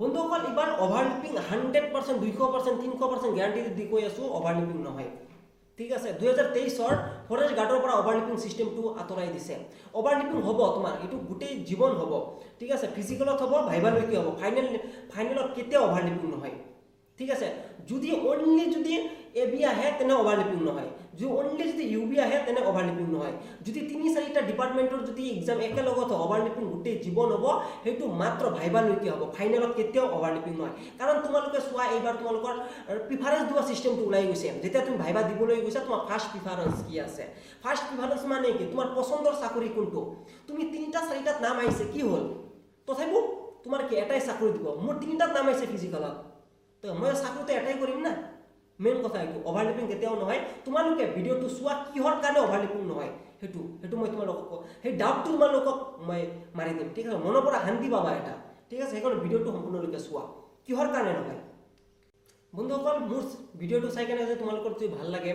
বন্ধুসকল এবাৰ অভাৰলিপিং 100% 200% 300% গ্যাৰান্টি দি কৈ আছো অভাৰলিপিং নহয় ঠিক আছে 2023 ফৰেষ্ট গাৰ্ডৰ পৰা অভাৰলিপিং সিস্টেমটো আতৰাই দিছে অভাৰলিপিং হ'ব তোমাৰ এটো গোটেই জীৱন হ'ব ঠিক আছে ফিজিক্যালত হ'ব ভাইভালৈকে হ'ব ফাইনেলত কেতিয়া অভাৰলিপিং নহয় ঠিক আছে যদি অনলি যদি এবি আহে তেনে অভাৰলিপিং নহয় যদি অনলি যদি ইউবি আহে তেনে অভাৰলিপিং নহয় যদি তিনি চাৰিটা ডিপাৰ্টমেন্টৰ যদি এক্সাম একেলগত অভাৰলিপিং গোটেই জীৱন হ'ব হেতু মাত্ৰ ভাইভালৈকে হ'ব ফাইনেলত কেতিয়াও অভাৰলিপিং নহয় কাৰণ তোমালোকে চোৱা এইবাৰ তোমালোকৰ প্ৰিফাৰেন্স দিয়া সিস্টেমটো ওলাই গৈছে যেতিয়া তুমি ভাইভা দিবলৈ গৈছা তোমাৰ ফাৰ্স্ট প্ৰিফাৰেন্স কি আছে ফাৰ্স্ট প্ৰিফাৰেন্স মানে কি তোমাৰ পছন্দৰ চাকৰি কোনটো তুমি তিনিটা চাৰিটাত নাম আহিছে কি হ'ল তথাপিও তোমাৰ কি এটাই চাকৰি দিব মোৰ তিনিটাত নাম আহিছে ফিজিক্যালত তো মই চাকৰিটো এটাই কৰিম না মেইন কথা এইটো অভাৰলিপিং কেতিয়াও নহয় তোমালোকে ভিডিওটো চোৱা কিহৰ কাৰণে অভাৰলিপিং নহয় হেতু মই তোমালোকক সেই ডাউটটো তোমালোকক মই মাৰি দিম ঠিক আছে মনৰ পৰা শান্তি পাবা এটা ঠিক আছে সেইকাৰণে ভিডিওটো সম্পূৰ্ণৰূপে চোৱা কিহৰ কাৰণে নহয় বন্ধুসকল মোৰ ভিডিওটো চাই কেনে যদি তোমালোকৰ যদি ভাল লাগে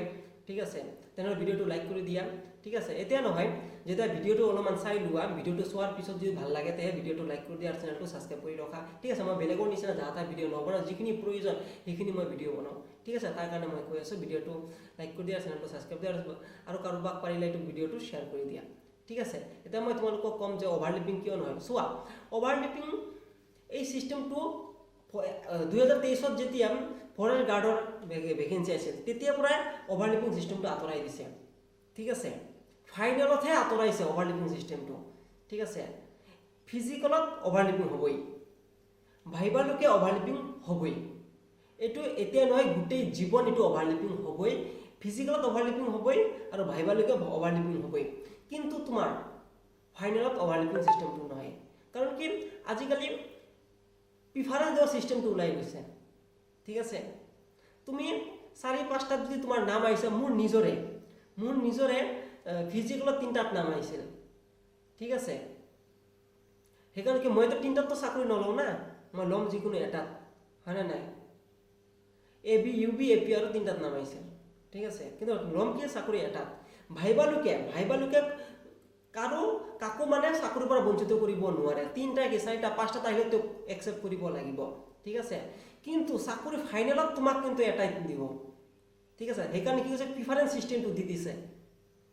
ঠিক আছে তেনেহ'লে ভিডিওটো লাইক কৰি দিয়া ঠিক আছে এতিয়া নহয় যেতিয়া ভিডিওটো অলপমান চাই লোৱা ভিডিওটো চোৱাৰ পিছত যদি ভাল লাগে তে ভিডিওটো লাইক কৰি দিয়া আৰু চেনেলটো সাবস্ক্ৰাইব কৰি ৰখা ঠিক আছে মই বেলেগৰ নিচিনা যাতা ভিডিও নবনাও যিখিনি প্ৰয়োজন সেইখিনি মই ভিডিও বনাও ঠিক আছে তাৰ কাৰণে মই কৈ আছো ভিডিওটো লাইক কৰি দিয়া চেনেলটো সাবস্ক্ৰাইব দিয়া আৰু কাৰোবাক পাৰিলে এইটো ভিডিওটো শ্বেয়াৰ কৰি দিয়া ঠিক আছে এতিয়া মই তোমালোকক কম যে অভাৰলিপিং কিয় নহয় চোৱা অভাৰলিপিং এই সিস্টেমটো 2023 যেতিয়া ফৰেষ্ট গাৰ্ডৰ ভেকেন্সি আছিল তেতিয়া পৰা অভাৰলিপিং সিস্টেমটো আতৰাই দিছে ঠিক আছে ফাইনেলতহে আতৰাইছে অভাৰলিপিং সিস্টেমটো ঠিক আছে ফিজিক্যালত অভাৰলিপিং হ'বই ভাইভালৈকে অভাৰলিপিং হ'বই এটো এতিয়া নহয় গোটেই জীৱন এটো অভাৰলিপিং হ'বই ফিজিক্যালত অভাৰলিপিং হ'বই আৰু ভাইভালৈকে অভাৰলিপিং হ'বই কিন্তু তোমাৰ ফাইনেলত অভাৰলিপিং সিস্টেমটো নহয় কাৰণ কি আজিকালি প্ৰিফাৰেন্স দিয়া সিস্টেমটো ওলাই গৈছে ঠিক আছে তুমি 4-5টাত যদি তোমাৰ নাম আহিছে মোৰ নিজৰে ফিজিক্যালত 3টাত নাম আহিছিল ঠিক আছে সেইকাৰণে কি মইতো 3টাত চাকৰি নলওঁ না মই লম যিকোনো এটাত হয় না নাই এবি ইউবি এপি আৰু 3টাত নাম আহিছিল ঠিক আছে কিন্তু লম কি চাকৰি এটাত ভাইভালৈকে কাকো মানে চাকৰিৰ পৰা বঞ্চিত কৰিব নোৱাৰে 3টা কি 4টা 5টা আহিলে তো একচেপ্ট কৰিব লাগিব ঠিক আছে কিন্তু চাকৰি ফাইনেলত তোমাক কিন্তু এটাই দিব ঠিক আছে সেইকাৰণে কি হৈছে প্ৰিফাৰেন্স সিস্টেমটো দি দিছে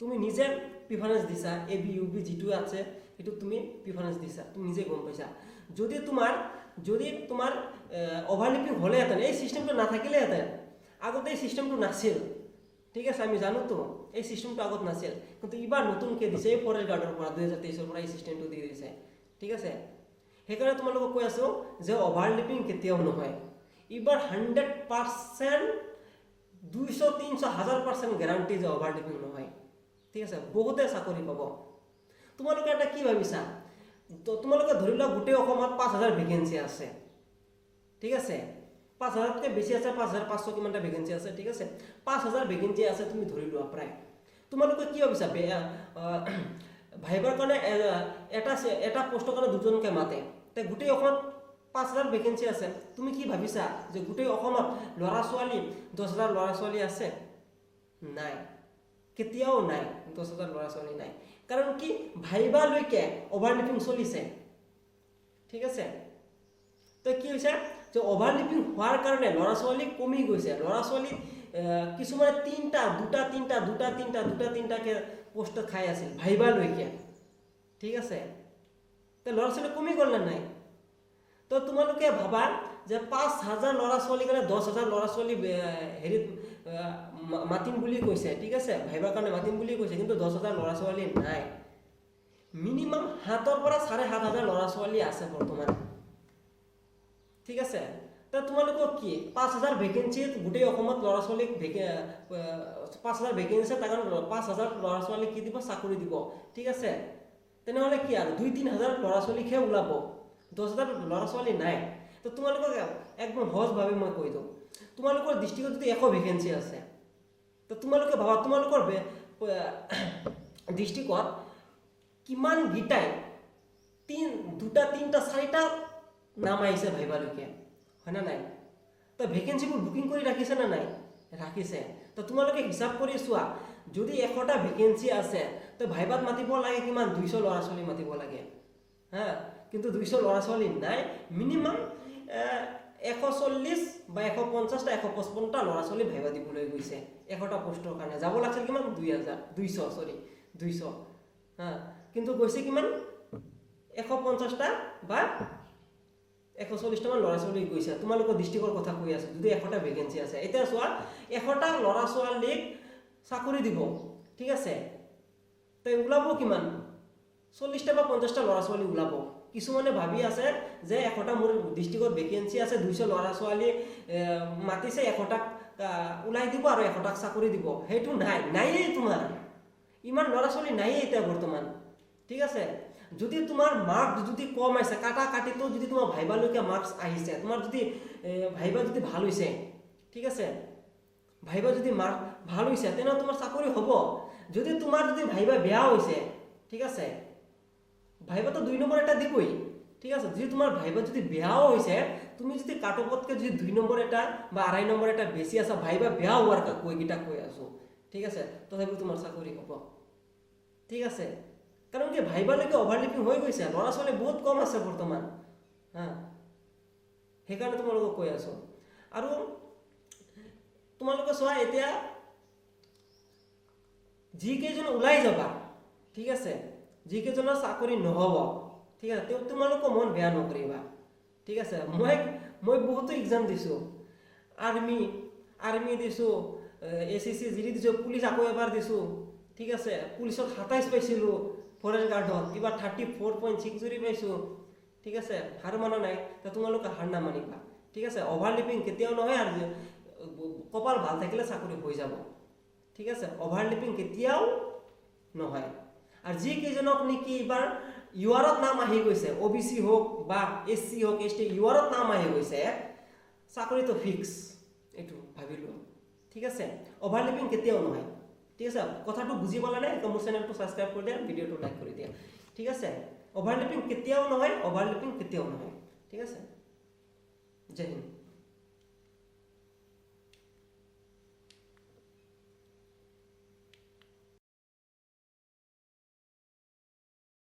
তুমি নিজে প্ৰিফাৰেন্স দিছা এবি ইউবি যেটো আছে এটো তুমি প্ৰিফাৰেন্স দিছা তুমি নিজে গম পাইছা যদি তোমাৰ অভাৰলিপিং হলেহেঁতেন এই সিস্টেমটো নাথাকিলেহেঁতেন আগতে এই সিস্টেমটো নাছিল ঠিক আছে আমি জানো তো এই সিস্টেমটো আগত নাছিল কিন্তু এবাৰ নতুনকে দিছে এই ফৰেষ্ট গাৰ্ডৰ পৰা 2023 পৰা এই সিস্টেমটো দি দিছে ঠিক আছে সেইকাৰণে তোমালোকক কৈ আছো যে অভাৰলিপিং কেতিয়াও নহয় এবাৰ 100% 200 300 1000% গ্যাৰান্টি যে অভাৰলিপিং নহয় ঠিক আছে বহুতে চাকৰি পাব তোমালোকে এটা কি ভাবিছা তো তোমালোকে ধৰি লোৱা গোটেই অসমত 5000 ভেকেন্সি আছে ঠিক আছে 5000 তকৈ বেছি আছে 5500 কিমানটা ভেকেন্সি আছে ঠিক আছে 5000 ভেকেন্সি আছে তুমি ধৰি লোৱা প্ৰায় তোমালোকে কি ভাবিছা ভাইভাৰ কাৰণে এটা পোষ্টৰ কাৰণে দুজনকে মাতে তে গোটেই অসমত 5000 ভেকেন্সি আছে তুমি কি ভাবিছা যে গোটেই অসমত ল'ৰা ছোৱালী 10000 ল'ৰা ছোৱালী আছে নাই কেতিয়াও নাই 10000 ল'ৰা ছোৱালী নাই কাৰণ কি ভাইভালৈকে অভাৰলিপিং চলিছে ঠিক আছে তো কি হৈছে যে অভাৰলিপিং হোৱাৰ কাৰণে ল'ৰা ছোৱালী কমি গৈছে ল'ৰা ছোৱালী কিছুমানে 2টা কে পোষ্ট খাই আছিল ভাইভালৈকে ঠিক আছে তো ল'ৰা ছোৱালী কমি গ'ল না নাই তো তোমালোকে ভাবা যে 5000 ল'ৰা ছোৱালী কাৰণে 10000 ল'ৰা ছোৱালী হেৰিত মাতিম বুলি কৈছে ঠিক আছে ভাইভাৰ কাৰণে মাতিম বুলি কৈছে কিন্তু 10000 ল'ৰা ছোৱালী নাই মিনিমাম 7ৰ পৰা 7500 ল'ৰা ছোৱালী আছে বৰ্তমান ঠিক আছে তো তোমালোকক কি 5000 ভেকেন্সি গোটেই অসমত ল'ৰা ছোৱালীক 5000 ভেকেন্সি তাৰ কাৰণে 5000 ল'ৰা ছোৱালী কি দিব চাকৰি দিব ঠিক আছে তেনেহ'লে কি আৰু 2-3000 ল'ৰা ছোৱালীকহে ওলাব 10000 ল'ৰা ছোৱালী নাই তো তোমালোকক একদম সহজভাৱে মই কৈ দিওঁ তোমালোকৰ ডিষ্ট্ৰিক্টত যদি 100 ভেকেন্সি আছে তো তোমালোকে ভাবা তোমালোকৰ ডিষ্ট্ৰিক্টত কিমান গিটাই 2টা 3টা 4টা নাম আহিছে ভাইভালৈকে হয় না নাই তো ভেকেন্সিবোৰ বুকিং কৰি ৰাখিছে না নাই ৰাখিছে তো তোমালোকে হিচাপ কৰি চোৱা যদি 100টা ভেকেন্সি আছে তো ভাইভাত মাতিব লাগে কিমান 200 ল'ৰা ছোৱালী মাতিব লাগে হা কিন্তু 200 ল'ৰা ছোৱালী নাই মিনিমাম 140 বা 150টা 155টা ল'ৰা ছোৱালী ভাইবা দিবলৈ গৈছে 100টা পোষ্টৰ কাৰণে। যাব লাগিছিল কিমান 200 হা, কিন্তু গৈছে কিমান 150টা বা 140টা মান ল'ৰা ছোৱালী গৈছে। তোমালোকৰ ডিষ্ট্ৰিক্টৰ কথা কৈ আছো, যদি 100টা ভেকেঞ্চি আছে। এতিয়া চোৱা 100টা ল'ৰা ছোৱালীক চাকৰি দিব, ঠিক আছে, তো ওলাব কিমান 40টা বা 50টা ল'ৰা ছোৱালী ওলাব। কিছুমানে ভাবি আছে যে 100টা মোৰ ডিষ্ট্ৰিক্টত ভেকেঞ্চি আছে, 200 ল'ৰা ছোৱালী মাতিছে, 100টাক ওলাই দিব আৰু 100টাক চাকৰি দিব। সেইটো নাইয়েই তোমাৰ, ইমান ল'ৰা ছোৱালী নাইয়েই এতিয়া বৰ্তমান, ঠিক আছে। যদি তোমাৰ মাৰ্কছ যদি কম আছে, কাটিতো যদি তোমাৰ ভাইবালৈকে মাৰ্কছ আহিছে, তোমাৰ যদি ভাইবা যদি ভাল হৈছে, ঠিক আছে, ভাইবা যদি মাৰ্ক ভাল হৈছে, তেনেহ'লে তোমাৰ চাকৰি হ'ব। যদি তোমাৰ যদি ভাইবা বেয়া হৈছে, ঠিক আছে, ভাইবাটো 2 নম্বৰ এটা দিবই, ঠিক আছে। যদি তোমাৰ ভাইবা যদি বেয়াও হৈছে, তুমি যদি কাটঅফতকৈ যদি 2 নম্বৰ এটা বা 2.5 নম্বৰ এটা বেছি আছে, ভাইবা বেয়া হোৱাৰ কৈ আছো, ঠিক আছে, তথাপিও তোমাৰ চাকৰি হ'ব, ঠিক আছে। কাৰণ কি ভাইবালৈকে অভাৰলিপিং হৈ গৈছে, ল'ৰা ছোৱালী বহুত কম আছে বৰ্তমান, হা, সেইকাৰণে তোমালোকক কৈ আছো। আৰু তোমালোকে চোৱা এতিয়া যিকেইজন ওলাই যাবা, ঠিক আছে, যিকেইজনৰ চাকৰি নহ'ব, ঠিক আছে, তোমালোকে মন বেয়া নকৰিবা, ঠিক আছে। মই বহুতো এক্সাম দিছোঁ, আৰ্মি দিছোঁ, SSC জিডি দিছোঁ, পুলিচ আকৌ এবাৰ দিছোঁ, ঠিক আছে। পুলিচত 27 পাইছিলোঁ, ফৰেষ্ট গাৰ্ডত এইবাৰ 34.6 জুৰি পাইছোঁ, ঠিক আছে। হাৰ মানা নাই, তো তোমালোকে হাৰ নামানিবা, ঠিক আছে। অভাৰলিপিং কেতিয়াও নহয়, আৰু কপাল ভাল থাকিলে চাকৰি হৈ যাব, ঠিক আছে। অভাৰলিপিং কেতিয়াও নহয়। আৰু যিকেইজনক নেকি এইবাৰ ইউআৰত নাম আহি গৈছে, OBC হওক বা SC হওক ST ইউআৰত নাম আহি গৈছে, চাকৰিটো ফিক্স, এইটো ভাবি লোৱা, ঠিক আছে। অভাৰলিপিং কেতিয়াও নহয়, ঠিক আছে। কথাটো বুজি পালা নে? মোৰ চেনেলটো ছাবস্ক্ৰাইব কৰি দিয়া, ভিডিঅ'টো লাইক কৰি দিয়া, ঠিক আছে। অভাৰলিপিং কেতিয়াও নহয়, ঠিক আছে। জয় হিন্দ।